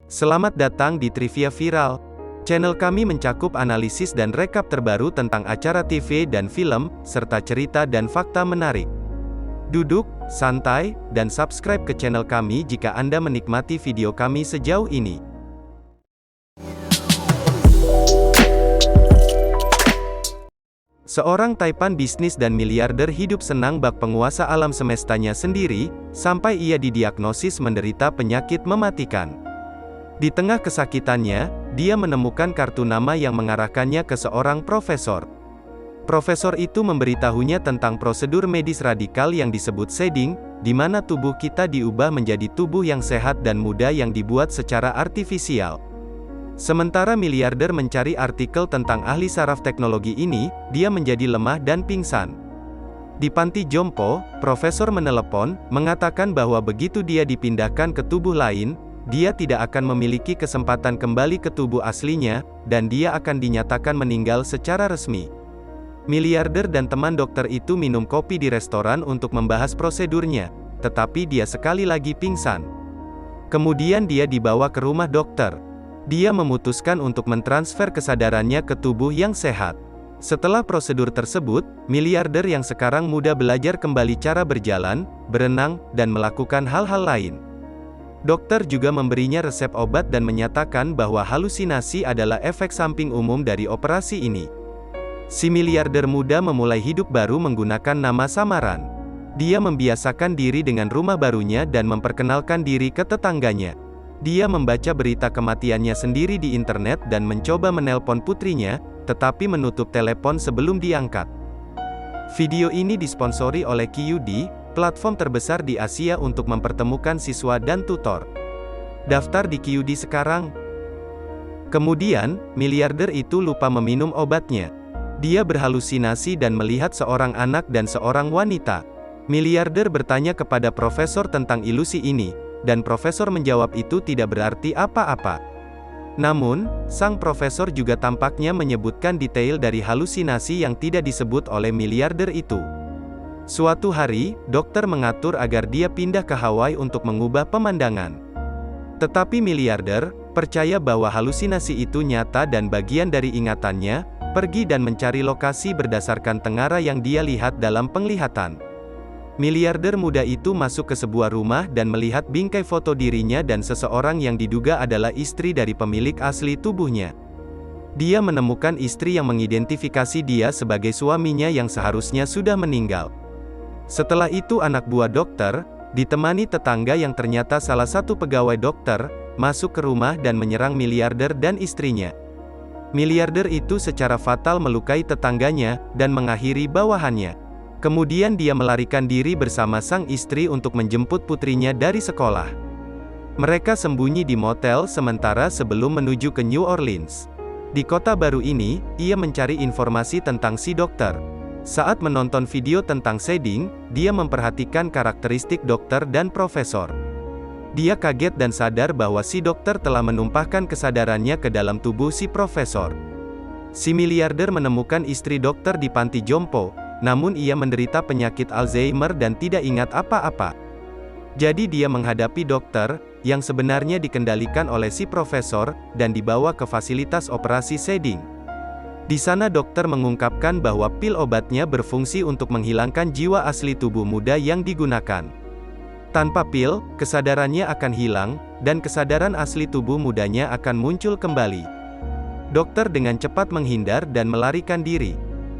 Selamat datang di Trivia Viral. Channel kami mencakup analisis dan rekap terbaru tentang acara TV dan film, serta cerita dan fakta menarik. Duduk, santai, dan subscribe ke channel kami jika Anda menikmati video kami sejauh ini. Seorang taipan bisnis dan miliarder hidup senang bak penguasa alam semestanya sendiri, sampai ia didiagnosis menderita penyakit mematikan. Di tengah kesakitannya, dia menemukan kartu nama yang mengarahkannya ke seorang profesor. Profesor itu memberitahunya tentang prosedur medis radikal yang disebut shading, di mana tubuh kita diubah menjadi tubuh yang sehat dan muda yang dibuat secara artifisial. Sementara miliarder mencari artikel tentang ahli saraf teknologi ini, dia menjadi lemah dan pingsan. Di panti jompo, profesor menelepon, mengatakan bahwa begitu dia dipindahkan ke tubuh lain, dia tidak akan memiliki kesempatan kembali ke tubuh aslinya, dan dia akan dinyatakan meninggal secara resmi. Miliarder dan teman dokter itu minum kopi di restoran untuk membahas prosedurnya, tetapi dia sekali lagi pingsan. Kemudian dia dibawa ke rumah dokter. Dia memutuskan untuk mentransfer kesadarannya ke tubuh yang sehat. Setelah prosedur tersebut, miliarder yang sekarang muda belajar kembali cara berjalan, berenang, dan melakukan hal-hal lain. Dokter juga memberinya resep obat dan menyatakan bahwa halusinasi adalah efek samping umum dari operasi ini. Si miliarder muda memulai hidup baru menggunakan nama samaran. Dia membiasakan diri dengan rumah barunya dan memperkenalkan diri ke tetangganya. Dia membaca berita kematiannya sendiri di internet dan mencoba menelpon putrinya, tetapi menutup telepon sebelum diangkat. Video ini disponsori oleh QD, platform terbesar di Asia untuk mempertemukan siswa dan tutor. Daftar di QD sekarang. Kemudian, miliarder itu lupa meminum obatnya. Dia berhalusinasi dan melihat seorang anak dan seorang wanita. Miliarder bertanya kepada profesor tentang ilusi ini, dan profesor menjawab itu tidak berarti apa-apa. Namun, sang profesor juga tampaknya menyebutkan detail dari halusinasi yang tidak disebut oleh miliarder itu. Suatu hari, dokter mengatur agar dia pindah ke Hawaii untuk mengubah pemandangan. Tetapi miliarder percaya bahwa halusinasi itu nyata dan bagian dari ingatannya, pergi dan mencari lokasi berdasarkan tengara yang dia lihat dalam penglihatan. Miliarder muda itu masuk ke sebuah rumah dan melihat bingkai foto dirinya dan seseorang yang diduga adalah istri dari pemilik asli tubuhnya. Dia menemukan istri yang mengidentifikasi dia sebagai suaminya yang seharusnya sudah meninggal. Setelah itu anak buah dokter, ditemani tetangga yang ternyata salah satu pegawai dokter, masuk ke rumah dan menyerang miliarder dan istrinya. Miliarder itu secara fatal melukai tetangganya, dan mengakhiri bawahannya. Kemudian dia melarikan diri bersama sang istri untuk menjemput putrinya dari sekolah. Mereka sembunyi di motel sementara sebelum menuju ke New Orleans. Di kota baru ini, ia mencari informasi tentang si dokter. Saat menonton video tentang shading, dia memperhatikan karakteristik dokter dan profesor. Dia kaget dan sadar bahwa si dokter telah menumpahkan kesadarannya ke dalam tubuh si profesor. Si miliarder menemukan istri dokter di panti jompo, namun ia menderita penyakit Alzheimer dan tidak ingat apa-apa. Jadi dia menghadapi dokter, yang sebenarnya dikendalikan oleh si profesor, dan dibawa ke fasilitas operasi shading. Di sana dokter mengungkapkan bahwa pil obatnya berfungsi untuk menghilangkan jiwa asli tubuh muda yang digunakan. Tanpa pil, kesadarannya akan hilang, dan kesadaran asli tubuh mudanya akan muncul kembali. Dokter dengan cepat menghindar dan melarikan diri.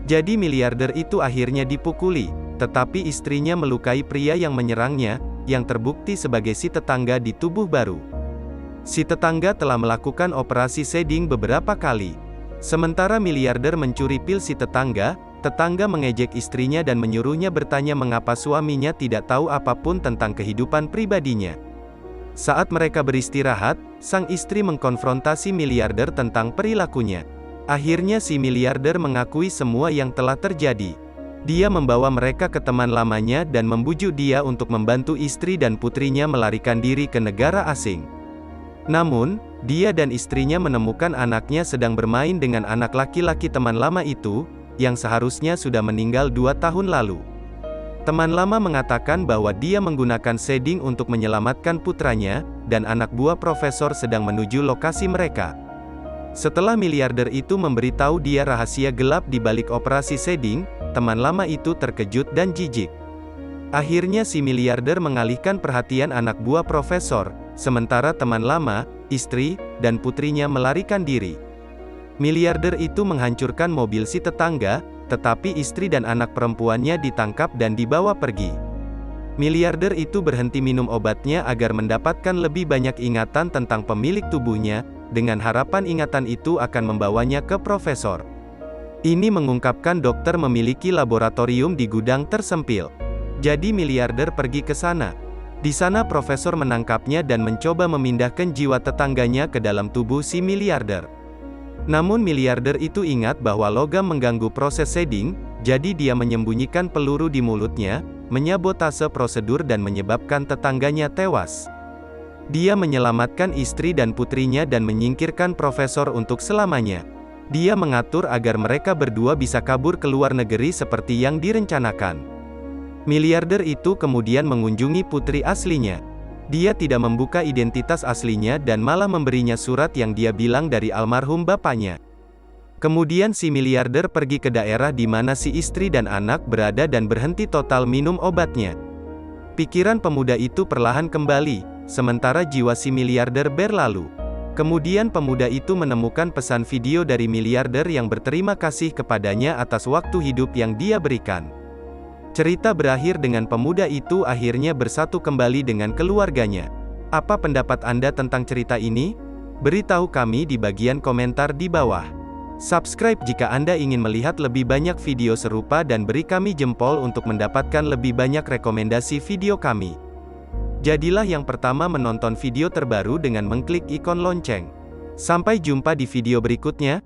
Jadi miliarder itu akhirnya dipukuli, tetapi istrinya melukai pria yang menyerangnya, yang terbukti sebagai si tetangga di tubuh baru. Si tetangga telah melakukan operasi shading beberapa kali. Sementara miliarder mencuri pil si tetangga, tetangga mengejek istrinya dan menyuruhnya bertanya mengapa suaminya tidak tahu apapun tentang kehidupan pribadinya. Saat mereka beristirahat, sang istri mengkonfrontasi miliarder tentang perilakunya. Akhirnya si miliarder mengakui semua yang telah terjadi. Dia membawa mereka ke teman lamanya dan membujuk dia untuk membantu istri dan putrinya melarikan diri ke negara asing. Namun, dia dan istrinya menemukan anaknya sedang bermain dengan anak laki-laki teman lama itu, yang seharusnya sudah meninggal 2 tahun lalu. Teman lama mengatakan bahwa dia menggunakan shading untuk menyelamatkan putranya, dan anak buah profesor sedang menuju lokasi mereka. Setelah miliarder itu memberitahu dia rahasia gelap di balik operasi shading, teman lama itu terkejut dan jijik. Akhirnya si miliarder mengalihkan perhatian anak buah profesor, sementara teman lama, istri, dan putrinya melarikan diri. Miliarder itu menghancurkan mobil si tetangga, tetapi istri dan anak perempuannya ditangkap dan dibawa pergi. Miliarder itu berhenti minum obatnya agar mendapatkan lebih banyak ingatan tentang pemilik tubuhnya, dengan harapan ingatan itu akan membawanya ke profesor. Ini mengungkapkan dokter memiliki laboratorium di gudang tersempil. Jadi miliarder pergi ke sana. Di sana profesor menangkapnya dan mencoba memindahkan jiwa tetangganya ke dalam tubuh si miliarder. Namun miliarder itu ingat bahwa logam mengganggu proses shading, jadi dia menyembunyikan peluru di mulutnya, menyabotase prosedur dan menyebabkan tetangganya tewas. Dia menyelamatkan istri dan putrinya dan menyingkirkan profesor untuk selamanya. Dia mengatur agar mereka berdua bisa kabur ke luar negeri seperti yang direncanakan. Miliarder itu kemudian mengunjungi putri aslinya. Dia tidak membuka identitas aslinya dan malah memberinya surat yang dia bilang dari almarhum bapaknya. Kemudian si miliarder pergi ke daerah di mana si istri dan anak berada dan berhenti total minum obatnya. Pikiran pemuda itu perlahan kembali, sementara jiwa si miliarder berlalu. Kemudian pemuda itu menemukan pesan video dari miliarder yang berterima kasih kepadanya atas waktu hidup yang dia berikan. Cerita berakhir dengan pemuda itu akhirnya bersatu kembali dengan keluarganya. Apa pendapat Anda tentang cerita ini? Beritahu kami di bagian komentar di bawah. Subscribe jika Anda ingin melihat lebih banyak video serupa dan beri kami jempol untuk mendapatkan lebih banyak rekomendasi video kami. Jadilah yang pertama menonton video terbaru dengan mengklik ikon lonceng. Sampai jumpa di video berikutnya.